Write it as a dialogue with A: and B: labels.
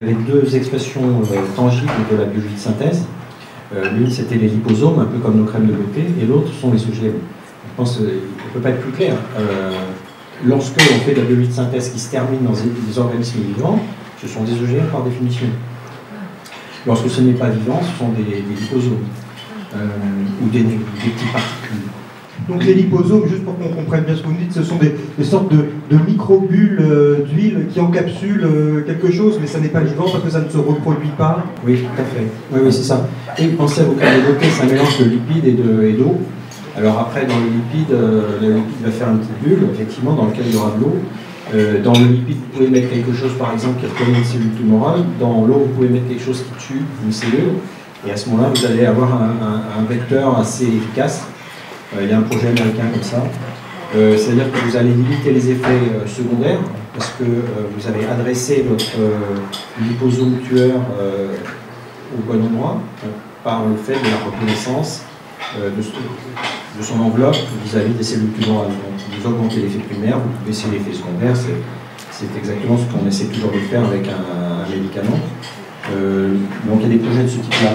A: Avec deux expressions tangibles de la biologie de synthèse. L'une, c'était les liposomes, un peu comme nos crèmes de beauté, et l'autre sont les OGM. Je pense qu'on ne peut pas être plus clair. Lorsque l'on fait de la biologie de synthèse qui se termine dans des organismes vivants, ce sont des OGM par définition. Lorsque ce n'est pas vivant, ce sont des liposomes, ou des petites particules.
B: Donc les liposomes, juste pour qu'on comprenne bien ce que vous dites, ce sont des sortes de microbules d'huile qui encapsulent quelque chose, mais ça n'est pas vivant parce que ça ne se reproduit pas.
A: Oui, tout à fait. Oui, c'est ça. Et pensez à vos crèmes de beauté, c'est un mélange de lipides et d'eau. Alors après, dans le liquide va faire une petite bulle, effectivement, dans lequel il y aura de l'eau. Dans le lipide, vous pouvez mettre quelque chose, par exemple, qui reconnaît une cellule tumorale. Dans l'eau, vous pouvez mettre quelque chose qui tue une cellule. Et à ce moment-là, vous allez avoir un vecteur assez efficace. Il y a un projet américain comme ça. C'est-à-dire que vous allez limiter les effets secondaires, parce que vous avez adressé votre liposome tueur au bon endroit, par le fait de la reconnaissance de son enveloppe vis-à-vis des cellules tumorales. Donc vous augmentez l'effet primaire, vous baissez l'effet secondaire, c'est exactement ce qu'on essaie toujours de faire avec un médicament. Donc il y a des projets de ce type-là.